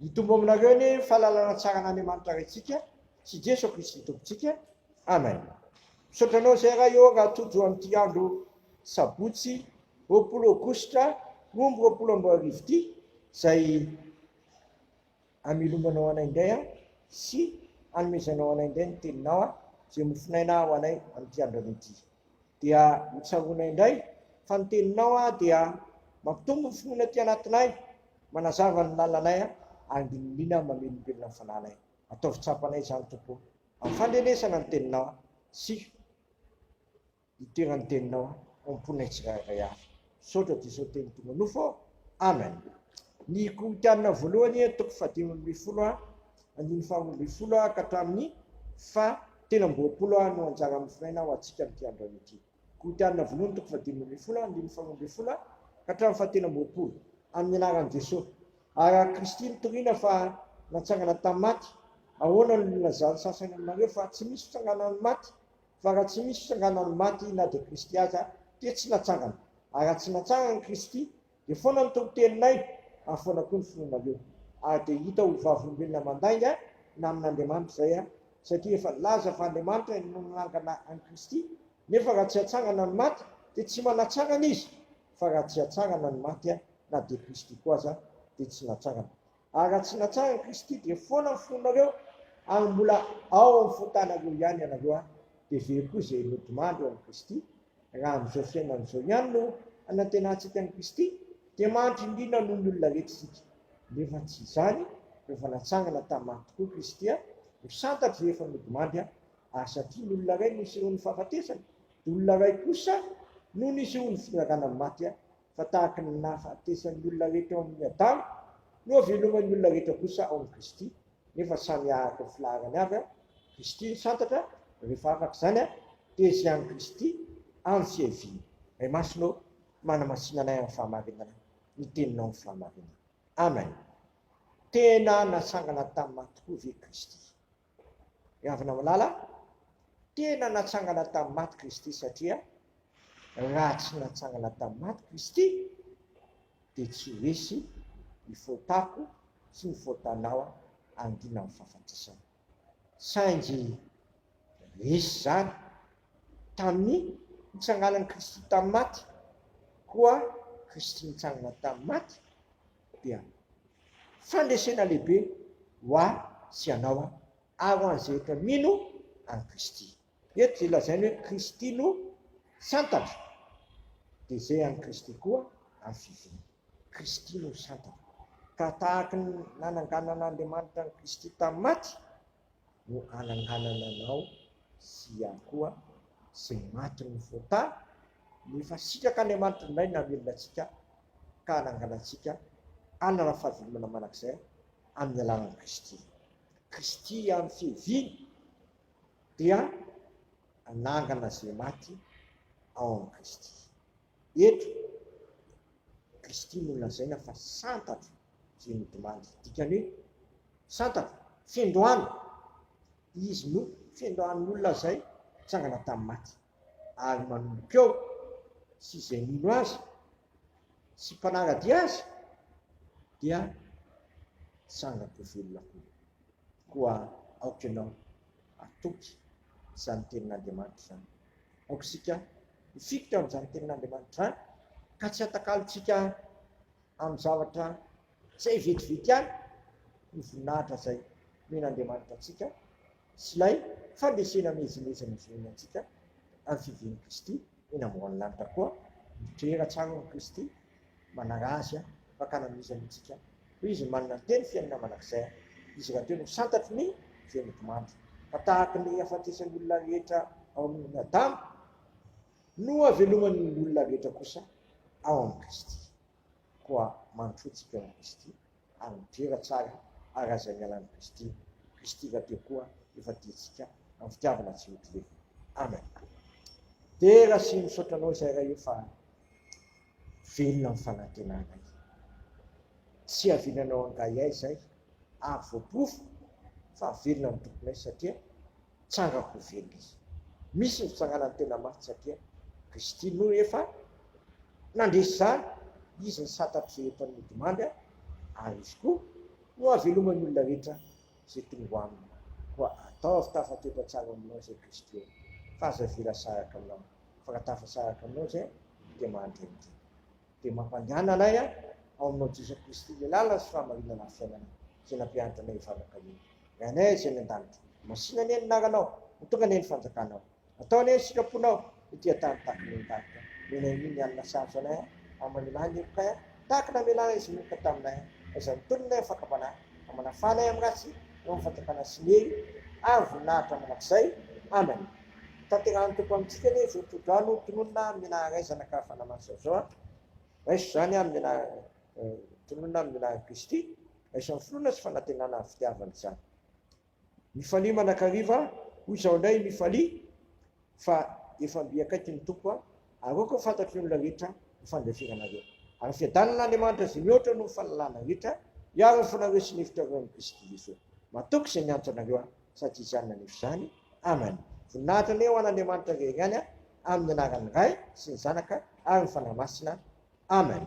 Hitombo aminareo ny fahalalana tsara n'Andriamanitra retsika sy Jesu Kristy tompontsika. Amen. Misotranao zay raha eo raha tojo amin'ity andro sabotsy 20 Aogositra 2024 ity, izay amilomanao anay indray sy anomezanao anay indray ny teninao izay mofinaina ho anay amin'ity andro ity. Dia hotsaroana indray fa ny teninao dia mampitombo ny finoana aty anatinay, manazava ny lalanay ary indrindra mamelombelona ny fananay. Ataovy tsapanay izany tompo amin'ny fandrenesana ny teninao sy itoeran'ny teninao amponay tsirairay avy. Saotra Jesosy teny tonga nofo. Amen. Ny kotianina voalohany toko 520 andiny 420 ka hatramin'ny 17 no anjara mofinaina ho antsika amin'ity andro ity. Kotianina voalohany toko 520 andiny 420 ka hatramin'ny 17 amin'ny anaran'i Jesosy. Ary Kristy nitoriana fa natsangana tamin'ny maty. Ahoana no nilazany sasany aminareo fa tsy misy fitsanganan'ny maty, fa raha tsy misy fitsanganan'ny maty na dia Kristy aza dia tsy natsangana. Ary raha tsy natsangana Kristy dia foana ny tombon-teninay ary foana koa ny finoanareo. Ary dia hita ho vavolombelona mandainga na amin'Andriamanitra izay, satria efa laza fa Andriamanitra no nanangana an'i Kristy. Nefa raha tsy hatsangana ny maty dia tsy manatsangana izy, fa raha tsy hatsangana ny maty na dia Kristy koa aza dia tsy natsangana. Ary raha tsy natsangana Kristy dia foana ny finoanareo ary mbola ao amin'ny fotanareo ihany ianareo dia very koa izay nodimandry amin'ny Kristy. Raha amin'izao fiainan'izao ihany no anantenantsika ny Kristy dia mahantra indrindra noho ny olona rehetra isika. Nefa tsy izany, rehefa natsangana tamin'ny maty tokoa Kristy ho santatra rehefa nodimandry ary satria ny olona iray no nisehoan'ny fahafatesana, dia olona iray kosa no nisehoan'ny fiarana amin'ny maty, fa tahaka ny nahafatesan'ny olona rehetra ao amin'ny Adamo no haveloman'ny olona rehetra kosa ao amin'ny Kristy. Nefa samy araka ny filaharany avy Kristy ny santatra, rehefa afaka izany dia izay an'i Kristy amin'ny fiaviany. Ray masonao manamasina anay amin'ny fahamarinana, ny teninao amin'ny fahamarinana. Amen. Tena natsangana tamin'ny maty tokoa ve Kristy? Ravina malala, tena natsangana tamin'ny maty Kristy, satria raha tsy natsangana tamin'ny maty Kristy dia tsy resy ny fotako sy ny fotanao angina amin'ny fahafatesana. Saingy resy zany tamin'ny nitsanganan'i Kristy tamin'ny maty, koa Kristy nitsangana tamin'ny maty, dia fandresena lehibe ho ahy sy anao ary ho an'izay rehetra mino an'i Kristy. Eto dia lazainy hoe Kristy no santatra, dia izay an'i Kristy koa amin'ny fiviany. Kristy no santatra. Ka tahaka ny nananganan'Andriamanitra ny Kristy tamin'ny maty no ananganana anao sy ihany koa izay maty ny fota, nefa sitraka Andriamanitra indray namelona antsika ka ananganantsika anana fahavelomana manakizay amin'ny alalan'i Kristy. Kristy amin'ny fiaviany dia anangana izay maty ao amin'ny Kristy. Eto Kristy no lazaina fa santatra izay nodimandry, dikany hoe santatra, fendrohana. Izy no fendrohan'olona izay nitsangana tamin'ny maty ary manomboka eo sy izay nino azy sy mpanaradia azy dia sangam-povelona koa aoka ianao atoky izany tenin'Andriamanitra izany. Aoka isika mifikitra amin'izany tenin'Andriamanitra izany ka tsy hatakalontsika amin'ny zavatra izay vetivety ihany, ny voninahitra izay men'Andriamanitra antsika sy ilay fandresena mezimezana izay antsika amin'ny fivian'i Kristy eny ambony lanitra koa. Mitrehera tsara amin'i Kristy, manara azy fakana misy amintsika hoe izy manana teny fiainana manakizay, izy raha teo no santatry ny izay nodimandry. Fa tahaka ny hafatesan'ny olona rehetra ao amin'ny Adamo no haveloman'ny olona rehetra kosa ao amin'ny Kristy. Koa manotrotsika amin'ny Kristy ary mitrehera tsara ary aza mialan'i Kristy. Kristy raha teo koa efa tiantsika amin'ny fitiavana tsy mitovy. Amen. Dia raha sy misaotranao izay raha eo fa velona amin'ny fanantenana. Tsy havinanao angay izay ary voapofo fa velona amin'ny tomponay satria tsangako velona izy. Misy ny fitsanganan'ny tena maty satria Kristy no efa nandresy izany, izy ny santatra izay efa nodimandry ary izy koa no avelomany olona rehetra zay tonga aminy koa atao fitafateta tsara aminao zay Kristy fahazavira saraka aminao fakatafa saraka aminao zay dia mahandry amity dia mampandehana anay ao aminao Jesoa Kristy le lala sy fahamarinana fiainana zay nampianatra anay hivavaka io anay zay ny an-danitra masina ny anaranao mitonga ny fanjakanao atao anay sikaponao ity tany tahaka ny an-danitra menay iny alina sarotra anay amanilany kay tahaka namelana izy moka taminay izay mitolonay fakapana amanafanay amin'ny ratsy eo amin'ny fanjakana sinery ary voninahitra manak'izay amen tanterahany tompo amintsika ny votodrano tononona amin'ny raizana ka fanamaso zao raiso zany amin'ny tononona amin'ny Kristy raiso amin'ny filona sy fanantenana ny fitiavany zany mifalia manakariva hoy izao indray mifalia fa efa mbiakaiky ny tompo aroko fantatry ny olona rehetra ny fandrefiranareo ary fiadanana Andriamanitra zay mihoatra no fahalalana rehetra iaro ny fonareo sy ny hevitra amin'ny Kristy Jesosy matoky izay niantso anareo satria izany nanefy izany amen voninahitra ny ho an'Andriamanitra rehery ihany amin'ny anaran'ny Ray sy ny Zanaka ary ny fanahy masina amen